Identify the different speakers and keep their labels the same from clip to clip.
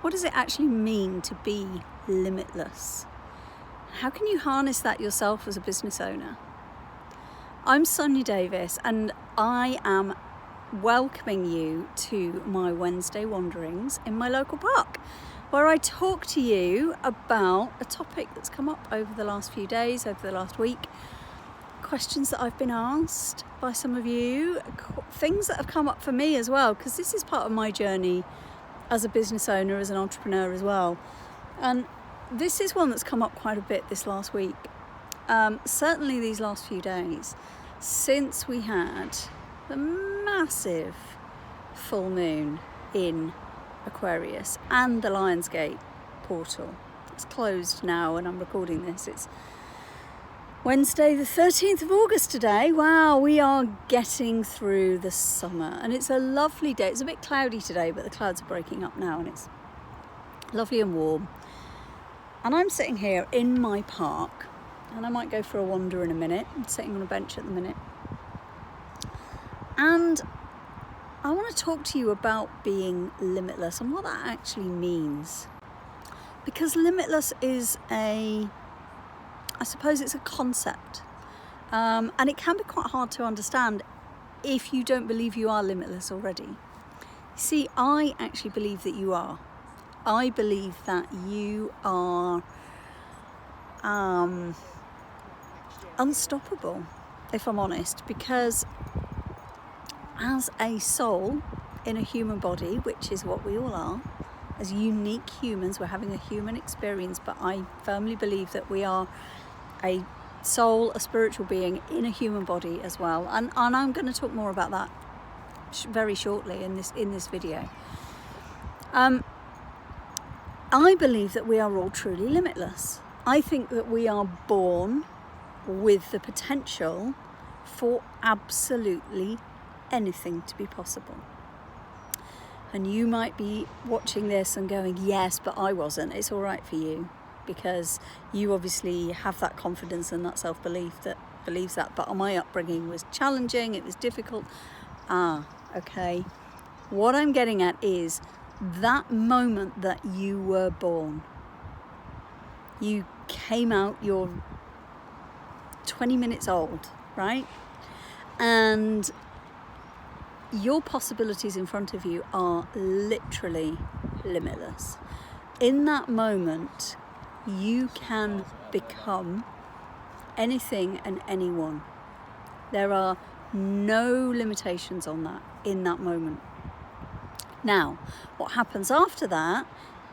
Speaker 1: What does it actually mean to be limitless? How can you harness that yourself as a business owner? I'm Sonia Davis, and I am welcoming you to my Wednesday wanderings in my local park, where I talk to you about a topic that's come up over the last few days, over the last week, questions that I've been asked by some of you, things that have come up for me as well, because this is part of my journey as a business owner, as an entrepreneur as well. And this is one that's come up quite a bit this last week, certainly these last few days, since we had the massive full moon in Aquarius and the Lionsgate portal. It's closed now and I'm recording this. It's Wednesday the 13th of August today. Wow, we are getting through the summer and it's a lovely day. It's a bit cloudy today, but the clouds are breaking up now and it's lovely and warm. And I'm sitting here in my park, and I might go for a wander in a minute. I'm sitting on a bench at the minute. And I want to talk to you about being limitless and what that actually means. Because limitless is I suppose it's a concept. And it can be quite hard to understand if you don't believe you are limitless already. See, I actually believe that you are. I believe that you are unstoppable, if I'm honest, because as a soul in a human body, which is what we all are, as unique humans, we're having a human experience, but I firmly believe that we are a soul, a spiritual being in a human body as well. And I'm going to talk more about that very shortly in this video. I believe that we are all truly limitless. I think that we are born with the potential for absolutely anything to be possible. And you might be watching this and going, yes, but I wasn't. It's all right for you, because you obviously have that confidence and that self-belief that believes that. But my upbringing was challenging, it was difficult. Okay. What I'm getting at is that moment that you were born, you came out, you're 20 minutes old, right? And your possibilities in front of you are literally limitless. In that moment, you can become anything and anyone. There are no limitations on that in that moment. Now, what happens after that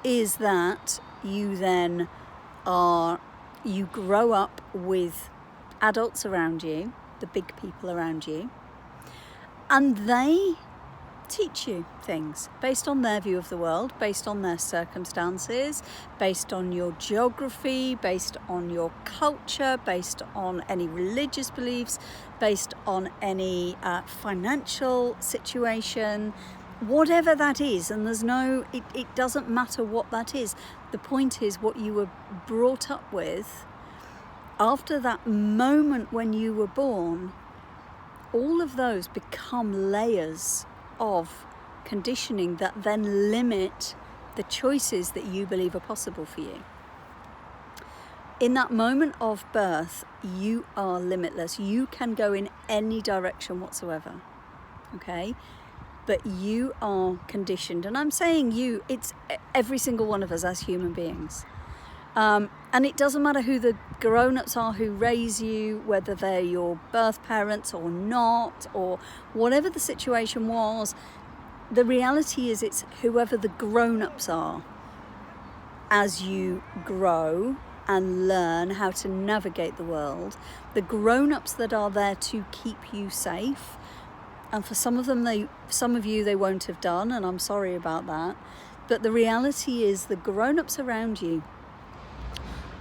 Speaker 1: is that you then you grow up with adults around you, the big people around you, and they teach you things based on their view of the world, based on their circumstances, based on your geography, based on your culture, based on any religious beliefs, based on any financial situation, whatever that is. And it doesn't matter what that is. The point is what you were brought up with after that moment when you were born. All of those become layers of conditioning that then limit the choices that you believe are possible for you. In that moment of birth, you are limitless. You can go in any direction whatsoever, okay? But you are conditioned. And I'm saying you, it's every single one of us as human beings. And it doesn't matter who the grown-ups are who raise you, whether they're your birth parents or not, or whatever the situation was. The reality is it's whoever the grown-ups are. As you grow and learn how to navigate the world, the grown-ups that are there to keep you safe, and for some of you they won't have done, and I'm sorry about that, but the reality is the grown-ups around you,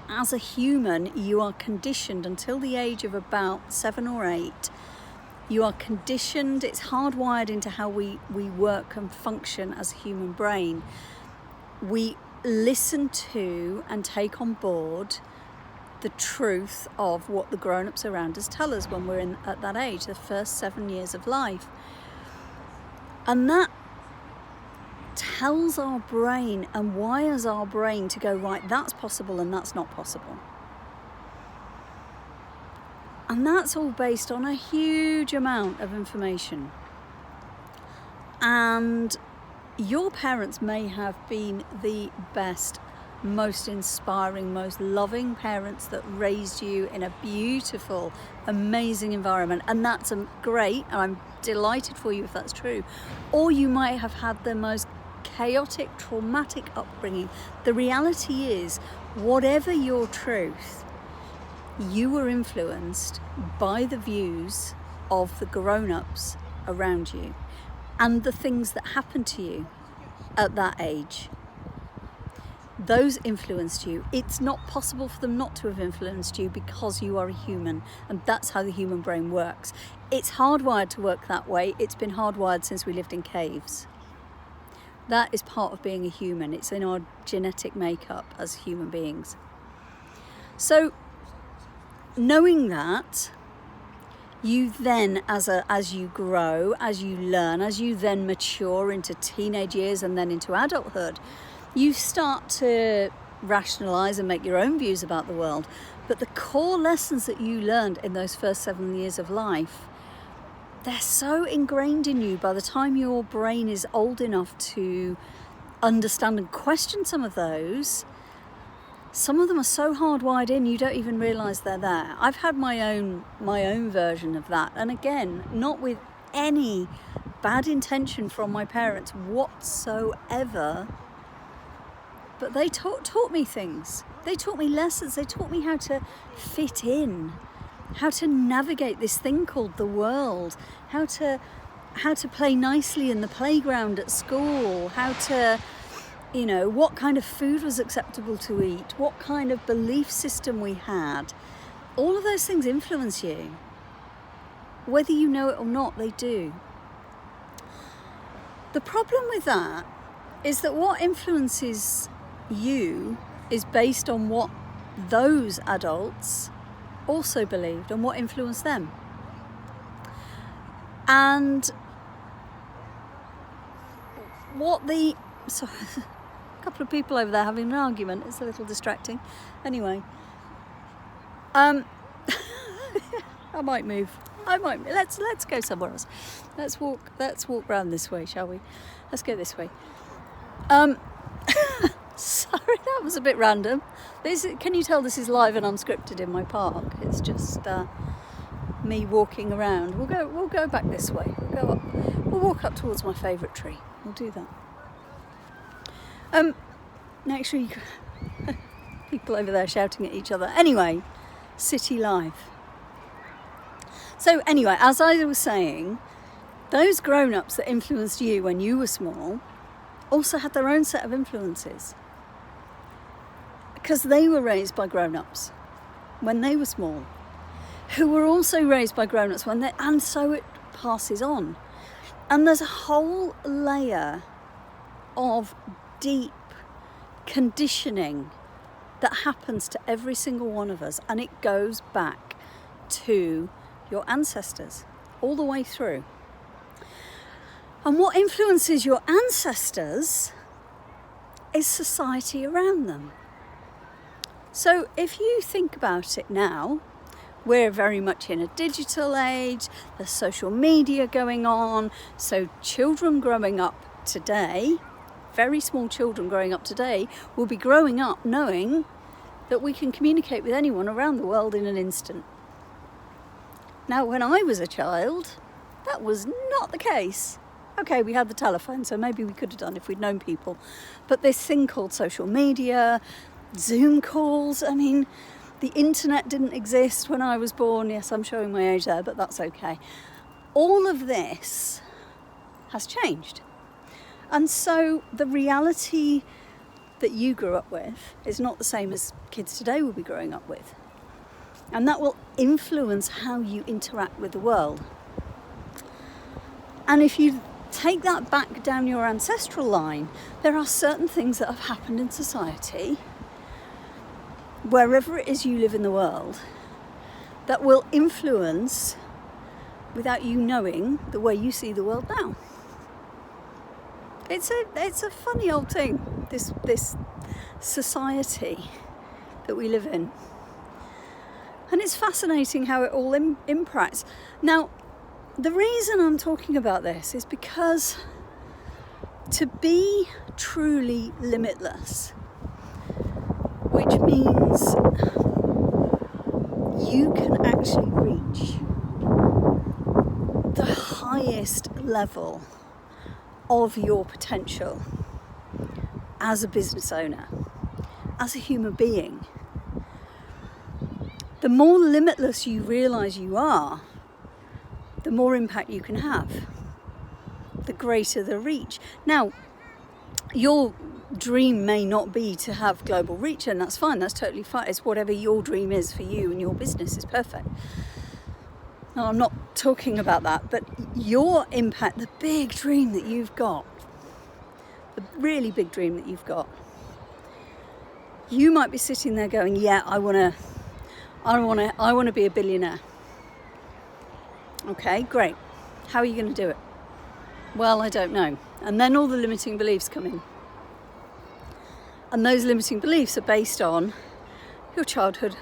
Speaker 1: as a human, you are conditioned until the age of about 7 or 8. You are conditioned, it's hardwired into how we work and function as a human brain. We listen to and take on board the truth of what the grown-ups around us tell us when we're at that age, the first 7 years of life. And that tells our brain and wires our brain to go, right, that's possible and that's not possible. And that's all based on a huge amount of information. And your parents may have been the best, most inspiring, most loving parents that raised you in a beautiful, amazing environment. And that's great, and I'm delighted for you if that's true. Or you might have had the most chaotic, traumatic upbringing. The reality is, whatever your truth, you were influenced by the views of the grown-ups around you and the things that happened to you at that age. Those influenced you. It's not possible for them not to have influenced you because you are a human, and that's how the human brain works. It's hardwired to work that way. It's been hardwired since we lived in caves. That is part of being a human. It's in our genetic makeup as human beings. So knowing that, you then, as you grow, as you learn, as you then mature into teenage years and then into adulthood, you start to rationalize and make your own views about the world. But the core lessons that you learned in those first 7 years of life, they're so ingrained in you by the time your brain is old enough to understand and question some of those. Some of them are so hardwired in, you don't even realize they're there. I've had my own version of that. And again, not with any bad intention from my parents whatsoever, but they taught me things. They taught me lessons. They taught me how to fit in, how to navigate this thing called the world, how to play nicely in the playground at school, how to, what kind of food was acceptable to eat, what kind of belief system we had. All of those things influence you. Whether you know it or not, they do. The problem with that is that what influences you is based on what those adults also believed and what influenced them. And sorry, a couple of people over there having an argument. It's a little distracting. Anyway, I might move. Let's go somewhere else. Let's walk round this way, shall we? Let's go this way. Sorry, that was a bit random. Can you tell this is live and unscripted in my park? It's just me walking around. We'll go back this way. We'll go up. We'll walk up towards my favourite tree. We'll do that. Make sure people over there shouting at each other. Anyway, city life. So anyway, as I was saying, those grown-ups that influenced you when you were small also had their own set of influences, because they were raised by grown-ups when they were small, who were also raised by grown-ups and so it passes on. And there's a whole layer of deep conditioning that happens to every single one of us, and it goes back to your ancestors all the way through. And what influences your ancestors is society around them. So if you think about it now, we're very much in a digital age, there's social media going on, so children growing up today, very small children growing up today, will be growing up knowing that we can communicate with anyone around the world in an instant. Now, when I was a child, that was not the case. Okay, we had the telephone, so maybe we could have done if we'd known people. But this thing called social media, Zoom calls, the internet didn't exist when I was born. Yes, I'm showing my age there, but that's okay. All of this has changed. And so the reality that you grew up with is not the same as kids today will be growing up with. And that will influence how you interact with the world. And if you take that back down your ancestral line, there are certain things that have happened in society, wherever it is you live in the world, that will influence, without you knowing, the way you see the world now. It's a funny old thing, this society that we live in. And it's fascinating how it all impacts. Now, the reason I'm talking about this is because to be truly limitless, which means you can actually reach the highest level of your potential as a business owner, as a human being. The more limitless you realise you are, the more impact you can have, the greater the reach. Now, your dream may not be to have global reach, and that's fine, that's totally fine. It's whatever your dream is for you and your business is perfect. Now, I'm not talking about that, but your impact, the big dream that you've got, the really big dream that you've got, you might be sitting there going, yeah, I want to be a billionaire. Okay, great. How are you going to do it? Well, I don't know. And then all the limiting beliefs come in. And those limiting beliefs are based on your childhood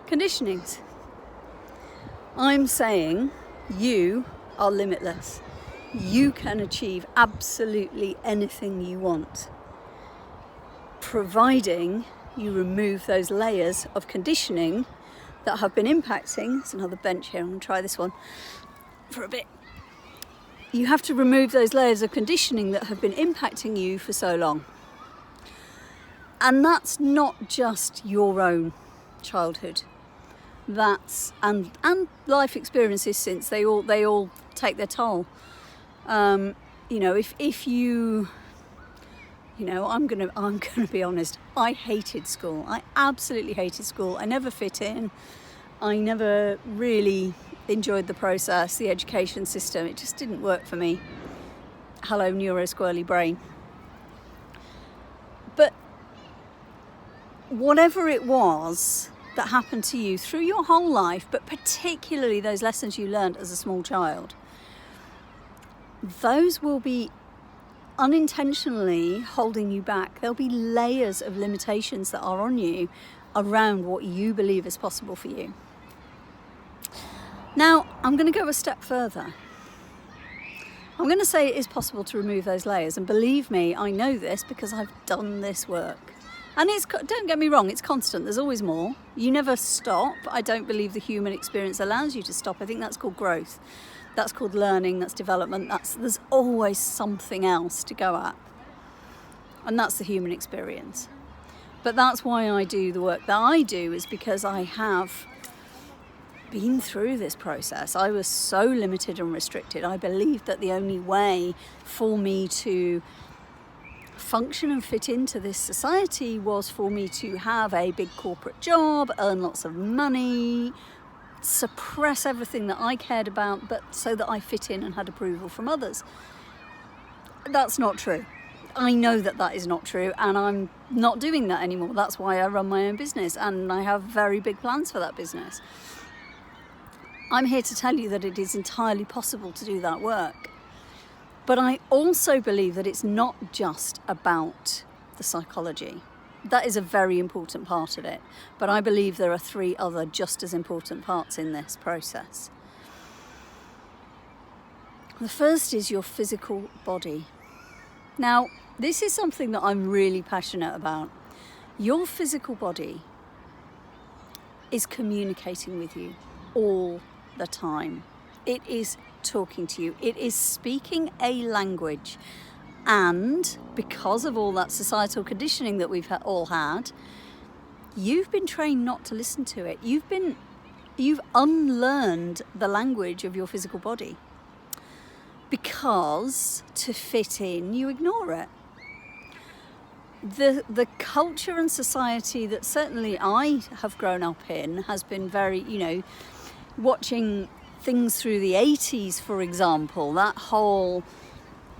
Speaker 1: conditionings. I'm saying you are limitless. You can achieve absolutely anything you want, providing you remove those layers of conditioning that have been impacting. There's another bench here, I'm going to try this one for a bit. You have to remove those layers of conditioning that have been impacting you for so long. And that's not just your own childhood. That's and life experiences since, they all take their toll. If you I'm gonna be honest, I hated school. I absolutely hated school. I never fit in. I never really enjoyed the process, the education system. It just didn't work for me. Hello, neuro-squirrely brain. But whatever it was that happened to you through your whole life, but particularly those lessons you learned as a small child, those will be unintentionally holding you back. There'll be layers of limitations that are on you around what you believe is possible for you. Now, I'm going to go a step further. I'm going to say it is possible to remove those layers, and believe me, I know this because I've done this work. And don't get me wrong, it's constant. There's always more. You never stop. I don't believe the human experience allows you to stop. I think that's called growth. That's called learning, that's development. There's always something else to go at. And that's the human experience. But that's why I do the work that I do, is because I have been through this process. I was so limited and restricted. I believed that the only way for me to function and fit into this society was for me to have a big corporate job, earn lots of money, suppress everything that I cared about, but so that I fit in and had approval from others. That's not true. I know that that is not true, and I'm not doing that anymore. That's why I run my own business, and I have very big plans for that business. I'm here to tell you that it is entirely possible to do that work. But I also believe that it's not just about the psychology. That is a very important part of it. But I believe there are 3 other just as important parts in this process. The first is your physical body. Now, this is something that I'm really passionate about. Your physical body is communicating with you all the time. It is talking to you. It is speaking a language. And because of all that societal conditioning that we've all had, you've been trained not to listen to it. You've unlearned the language of your physical body. Because to fit in, you ignore it. The culture and society that certainly I have grown up in has been very, watching things through the 80s, for example, that whole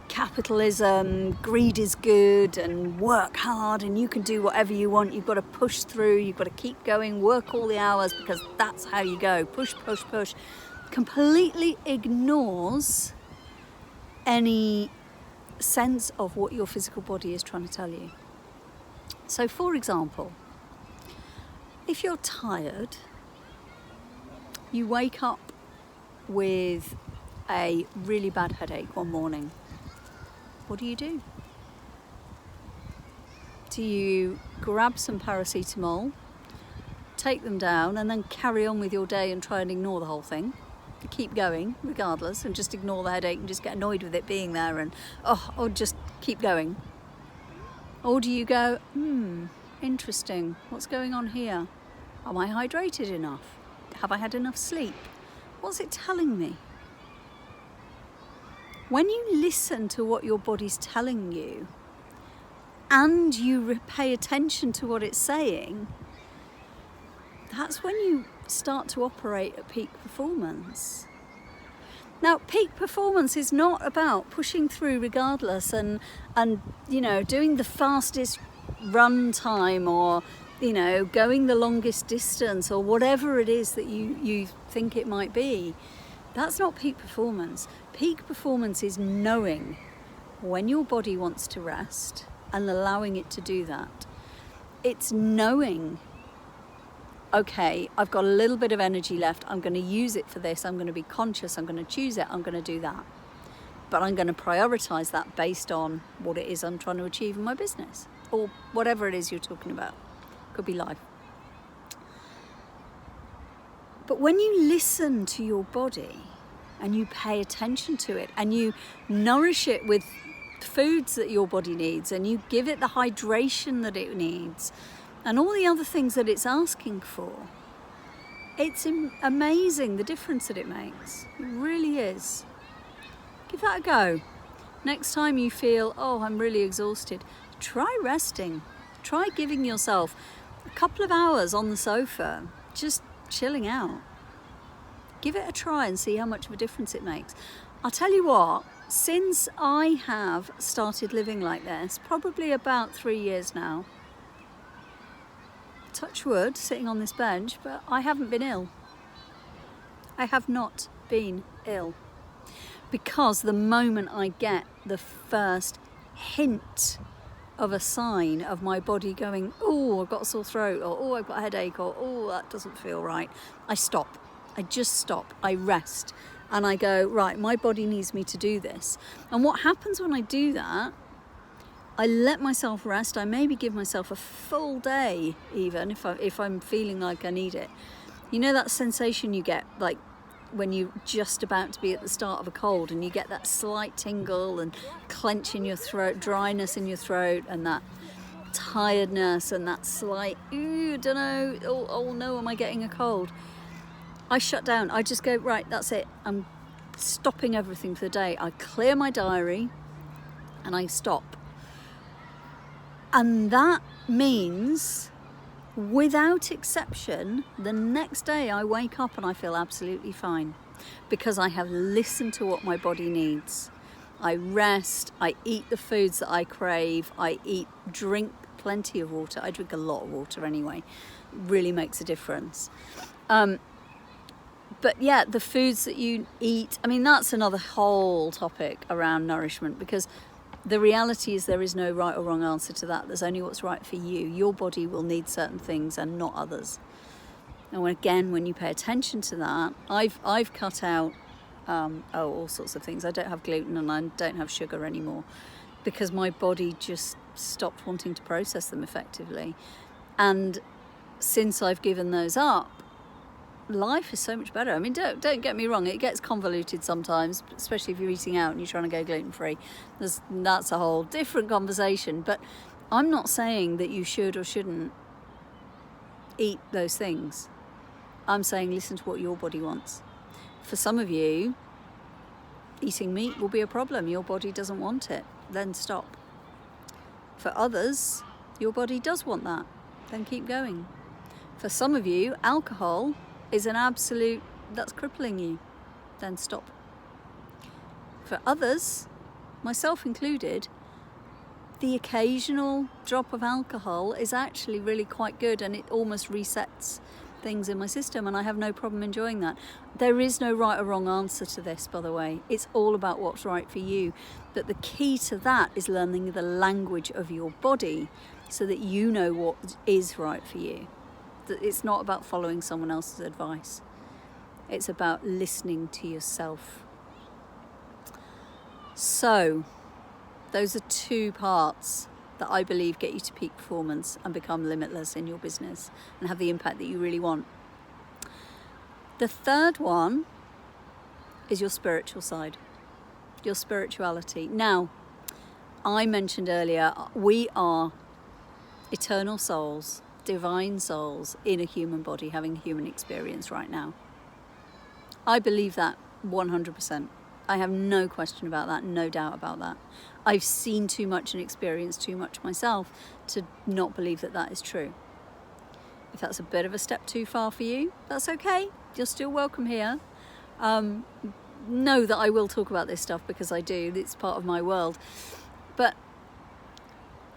Speaker 1: capitalism, greed is good, and work hard, and you can do whatever you want. You've got to push through, you've got to keep going, work all the hours, because that's how you go. Push, push, push. Completely ignores any sense of what your physical body is trying to tell you. So for example, if you're tired, you wake up with a really bad headache one morning, what do? Do you grab some paracetamol, take them down, and then carry on with your day and try and ignore the whole thing? You keep going regardless and just ignore the headache and just get annoyed with it being there and or just keep going? Or do you go, interesting, what's going on here? Am I hydrated enough? Have I had enough sleep? What's it telling me? When you listen to what your body's telling you and you pay attention to what it's saying, that's when you start to operate at peak performance. Now, peak performance is not about pushing through regardless and doing the fastest run time or going the longest distance or whatever it is that you think it might be. That's not peak performance. Peak performance is knowing when your body wants to rest and allowing it to do that. It's knowing, okay, I've got a little bit of energy left, I'm going to use it for this, I'm going to be conscious, I'm going to choose it, I'm going to do that. But I'm going to prioritize that based on what it is I'm trying to achieve in my business or whatever it is you're talking about. Could be life. But when you listen to your body and you pay attention to it and you nourish it with foods that your body needs and you give it the hydration that it needs and all the other things that it's asking for, it's amazing the difference that it makes. It really is. Give that a go. Next time you feel, I'm really exhausted, try resting. Try giving yourself a couple of hours on the sofa, just chilling out. Give it a try and see how much of a difference it makes. I'll tell you what, since I have started living like this, probably about 3 years now, touch wood, sitting on this bench, but I haven't been ill. I have not been ill. Because the moment I get the first hint of a sign of my body going, I've got a sore throat, or I've got a headache, or that doesn't feel right, I stop. I just stop. I rest. And I go, right, my body needs me to do this. And what happens when I do that, I let myself rest. I maybe give myself a full day even if I'm feeling like I need it. You know that sensation you get like when you're just about to be at the start of a cold and you get that slight tingle and clench in your throat, dryness in your throat, and that tiredness and that slight, don't know, oh no, am I getting a cold? I shut down. I just go, right, that's it. I'm stopping everything for the day. I clear my diary and I stop. And that means, without exception, the next day I wake up and I feel absolutely fine because I have listened to what my body needs. I rest, I eat the foods that I crave, drink plenty of water. I drink a lot of water anyway. It really makes a difference. But yeah, the foods that you eat, I mean, that's another whole topic around nourishment, because the reality is there is no right or wrong answer to that. There's only what's right for you. Your body will need certain things and not others. And again, when you pay attention to that, I've cut out all sorts of things. I don't have gluten and I don't have sugar anymore because my body just stopped wanting to process them effectively. And since I've given those up, life is so much better. I mean, don't get me wrong, it gets convoluted sometimes, especially if you're eating out and you're trying to go gluten-free. That's a whole different conversation, but I'm not saying that you should or shouldn't eat those things. I'm saying listen to what your body wants. For some of you, eating meat will be a problem. Your body doesn't want it, then stop. For others, your body does want that, then keep going. For some of you, alcohol is an absolute, that's crippling you, then stop. For others, myself included, the occasional drop of alcohol is actually really quite good and it almost resets things in my system, and I have no problem enjoying that. There is no right or wrong answer to this, by the way. It's all about what's right for you. But the key to that is learning the language of your body so that you know what is right for you. It's not about following someone else's advice. It's about listening to yourself. So, those are 2 parts that I believe get you to peak performance and become limitless in your business and have the impact that you really want. The third one is your spiritual side, your spirituality. Now, I mentioned earlier, we are eternal souls, divine souls in a human body having a human experience right now. I believe that 100%. I have no question about that, no doubt about that. I've seen too much and experienced too much myself to not believe that that is true. If that's a bit of a step too far for you, that's okay. You're still welcome here. Know that I will talk about this stuff because I do. It's part of my world. But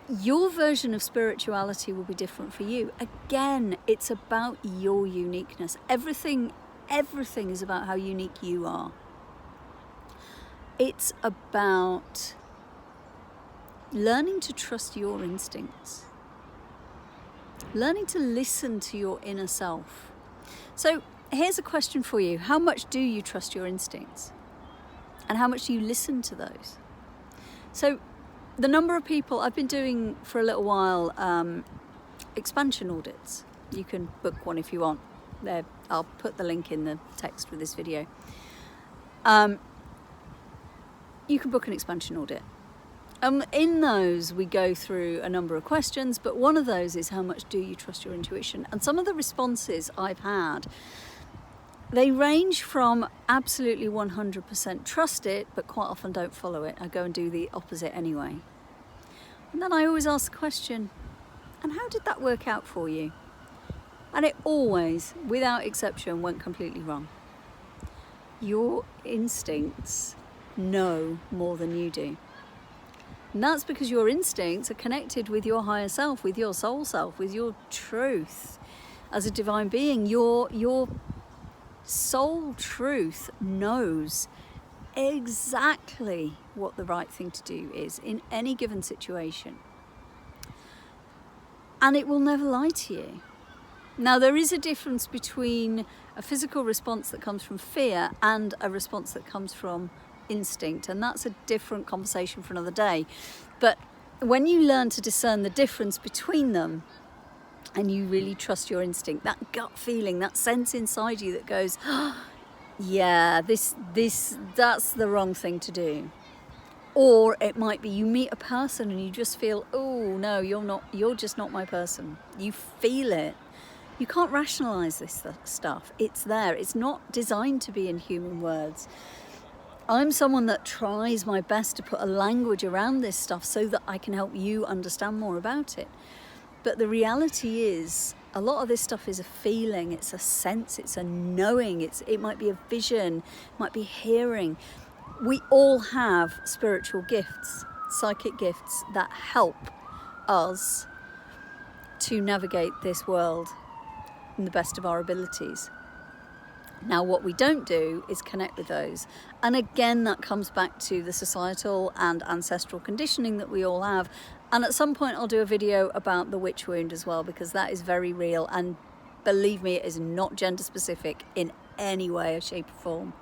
Speaker 1: your version of spirituality will be different for you. Again, it's about your uniqueness. Everything is about how unique you are. It's about learning to trust your instincts, learning to listen to your inner self. So here's a question for you. How much do you trust your instincts? And how much do you listen to those? So the number of people I've been doing for a little while, expansion audits. You can book one if you want. There, I'll put the link in the text with this video. You can book an expansion audit. In those, we go through a number of questions, but one of those is how much do you trust your intuition? And some of the responses I've had, they range from absolutely 100% trust it, but quite often don't follow it. I go and do the opposite anyway. And then I always ask the question, and how did that work out for you? And it always, without exception, went completely wrong. Your instincts know more than you do. And that's because your instincts are connected with your higher self, with your soul self, with your truth. As a divine being, your soul truth knows exactly what the right thing to do is in any given situation. And it will never lie to you. Now, there is a difference between a physical response that comes from fear and a response that comes from instinct, and that's a different conversation for another day. But when you learn to discern the difference between them and you really trust your instinct, that gut feeling, that sense inside you that goes, oh, yeah, that's the wrong thing to do. Or it might be you meet a person and you just feel, oh no, you're just not my person. You feel it. You can't rationalize this stuff. It's there. It's not designed to be in human words. I'm someone that tries my best to put a language around this stuff so that I can help you understand more about it. But the reality is, a lot of this stuff is a feeling, it's a sense, it's a knowing, it might be a vision, it might be hearing. We all have spiritual gifts, psychic gifts that help us to navigate this world in the best of our abilities. Now, what we don't do is connect with those. And again, that comes back to the societal and ancestral conditioning that we all have. And at some point, I'll do a video about the witch wound as well, because that is very real. And believe me, it is not gender specific in any way, or shape or form.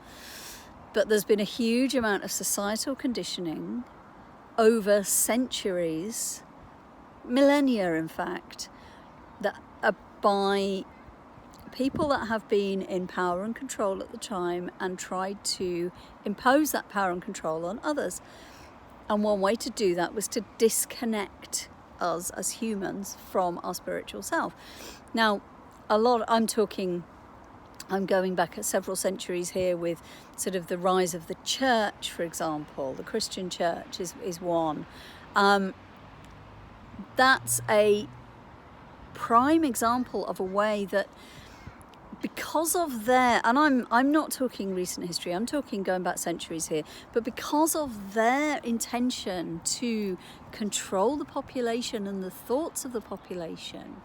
Speaker 1: But there's been a huge amount of societal conditioning over centuries, millennia in fact, that are by people that have been in power and control at the time and tried to impose that power and control on others. And one way to do that was to disconnect us as humans from our spiritual self. Now, I'm going back at several centuries here with sort of the rise of the church, for example. The Christian church is one. That's a prime example of a way that, because of their, and I'm not talking recent history, I'm talking going back centuries here, but because of their intention to control the population and the thoughts of the population,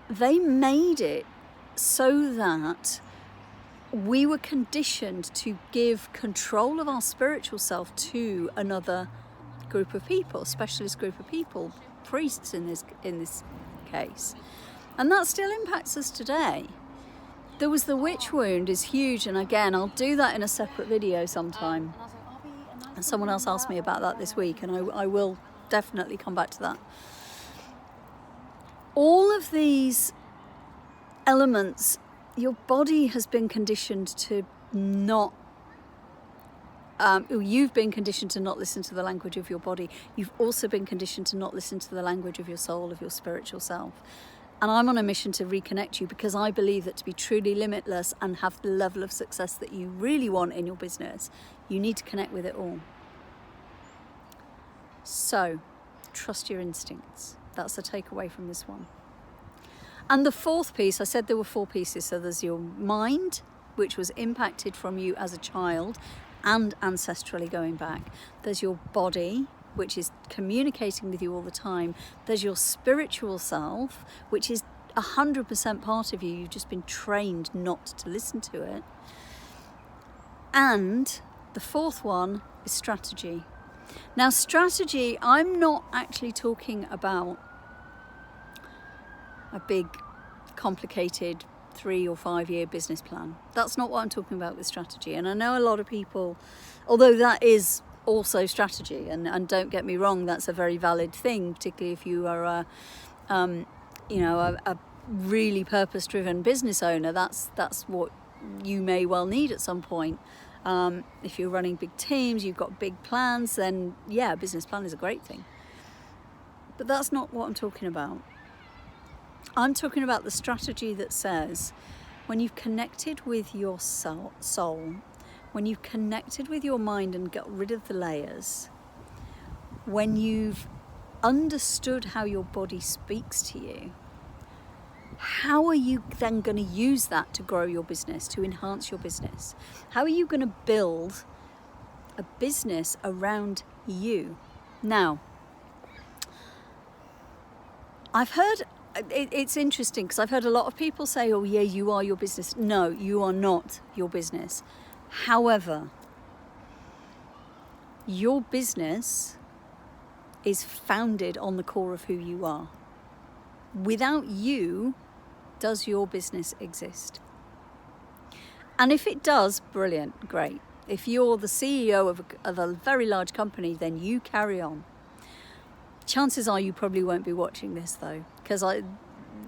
Speaker 1: they made it so that we were conditioned to give control of our spiritual self to another group of people, specialist group of people, priests in this case. And that still impacts us today. There was the witch wound is huge, and again, I'll do that in a separate video sometime. And someone else asked me about that this week, and I will definitely come back to that. All of these elements, your body has been conditioned to not, you've been conditioned to not listen to the language of your body. You've also been conditioned to not listen to the language of your soul, of your spiritual self. And I'm on a mission to reconnect you, because I believe that to be truly limitless and have the level of success that you really want in your business, you need to connect with it all. So, trust your instincts. That's the takeaway from this one. And the fourth piece, I said there were 4 pieces. So there's your mind, which was impacted from you as a child and ancestrally going back. There's your body, which is communicating with you all the time. There's your spiritual self, which is 100% part of you. You've just been trained not to listen to it. And the fourth one is strategy. Now, strategy, I'm not actually talking about a big, complicated 3 or 5 year business plan. That's not what I'm talking about with strategy. And I know a lot of people, although that is also strategy, and don't get me wrong, that's a very valid thing, particularly if you are a really purpose-driven business owner. That's what you may well need at some point. If you're running big teams, you've got big plans, then yeah, a business plan is a great thing. But that's not what I'm talking about. I'm talking about the strategy that says, when you've connected with your soul, when you've connected with your mind and got rid of the layers, when you've understood how your body speaks to you, how are you then going to use that to grow your business, to enhance your business? How are you going to build a business around you? Now, I've heard, it's interesting because I've heard a lot of people say, oh yeah, you are your business. No, you are not your business. However, your business is founded on the core of who you are. Without you, does your business exist? And if it does, brilliant, great. If you're the CEO of a very large company, then you carry on. Chances are you probably won't be watching this though, because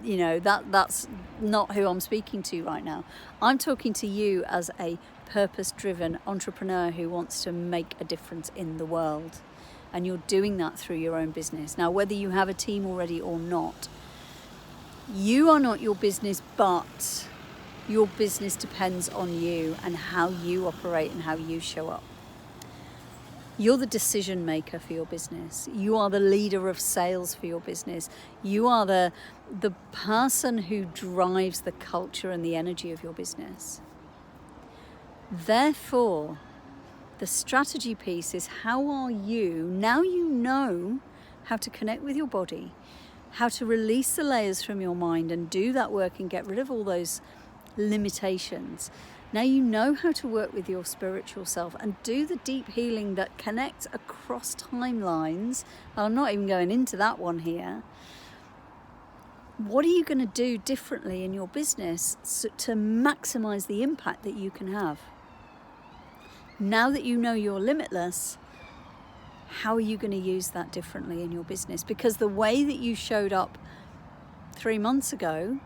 Speaker 1: that's not who I'm speaking to right now. I'm talking to you as a purpose-driven entrepreneur who wants to make a difference in the world. And you're doing that through your own business. Now, whether you have a team already or not, you are not your business, but your business depends on you and how you operate and how you show up. You're the decision maker for your business. You are the leader of sales for your business. You are the person who drives the culture and the energy of your business. Therefore, the strategy piece is, how are you, now you know how to connect with your body, how to release the layers from your mind and do that work and get rid of all those limitations. Now you know how to work with your spiritual self and do the deep healing that connects across timelines. I'm not even going into that one here. What are you going to do differently in your business to maximize the impact that you can have? Now that you know you're limitless, how are you going to use that differently in your business? Because the way that you showed up 3 months ago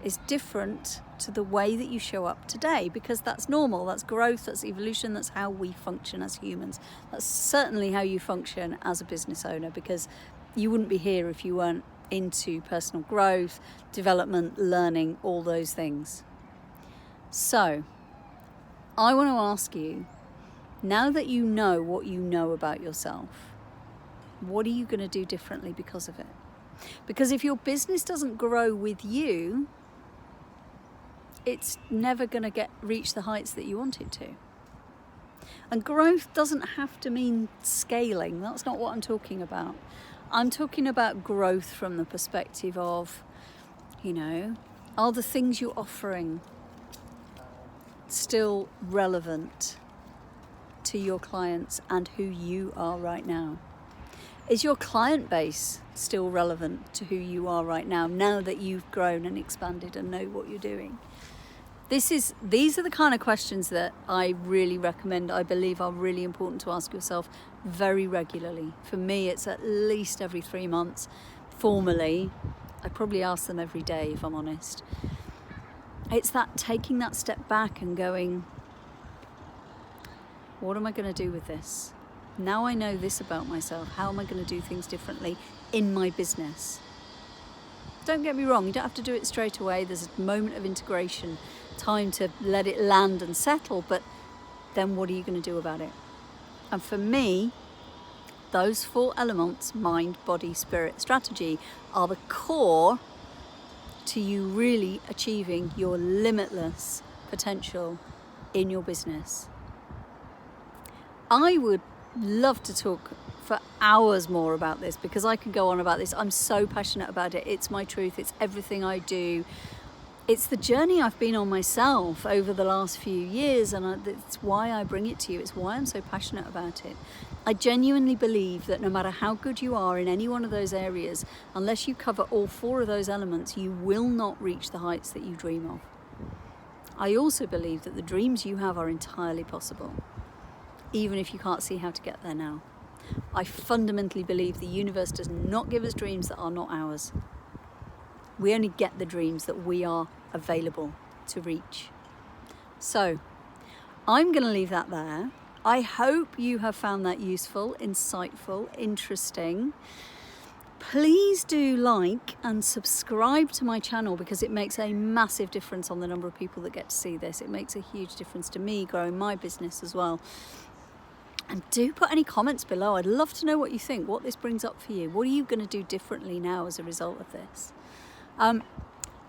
Speaker 1: is different to the way that you show up today, because that's normal, that's growth, that's evolution, that's how we function as humans. That's certainly how you function as a business owner, because you wouldn't be here if you weren't into personal growth, development, learning, all those things. So, I want to ask you, now that you know what you know about yourself, what are you going to do differently because of it? Because if your business doesn't grow with you, it's never going to reach the heights that you want it to. And growth doesn't have to mean scaling. That's not what I'm talking about. I'm talking about growth from the perspective of, are the things you're offering still relevant to your clients and who you are right now? Is your client base still relevant to who you are right now that you've grown and expanded and know what you're doing? These are the kind of questions that I really recommend, I believe are really important to ask yourself very regularly. For me, it's at least every 3 months. Formally, I probably ask them every day, if I'm honest. It's that taking that step back and going, what am I going to do with this? Now I know this about myself. How am I going to do things differently in my business? Don't get me wrong, you don't have to do it straight away. There's a moment of integration, time to let it land and settle, but then what are you going to do about it? And for me, those 4 elements, mind, body, spirit, strategy, are the core to you really achieving your limitless potential in your business. I would love to talk for hours more about this, because I could go on about this. I'm so passionate about it. It's my truth. It's everything I do. It's the journey I've been on myself over the last few years, and it's why I bring it to you. It's why I'm so passionate about it. I genuinely believe that no matter how good you are in any one of those areas, unless you cover all 4 of those elements, you will not reach the heights that you dream of. I also believe that the dreams you have are entirely possible, even if you can't see how to get there now. I fundamentally believe the universe does not give us dreams that are not ours. We only get the dreams that we are available to reach. So, I'm going to leave that there. I hope you have found that useful, insightful, interesting. Please do like and subscribe to my channel, because it makes a massive difference on the number of people that get to see this. It makes a huge difference to me growing my business as well. And do put any comments below. I'd love to know what you think, what this brings up for you. What are you going to do differently now as a result of this?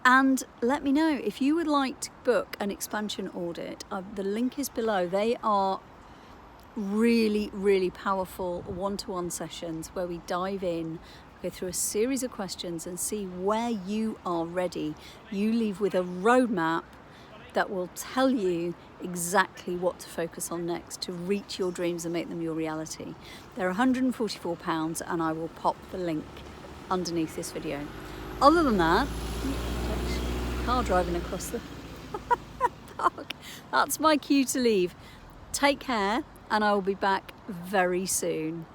Speaker 1: And let me know if you would like to book an expansion audit. The link is below. They are really, really powerful one-to-one sessions where we dive in, go through a series of questions and see where you are ready. You leave with a roadmap that will tell you exactly what to focus on next to reach your dreams and make them your reality. They're £144, and I will pop the link underneath this video. Other than that, car driving across the park. That's my cue to leave. Take care, and I will be back very soon.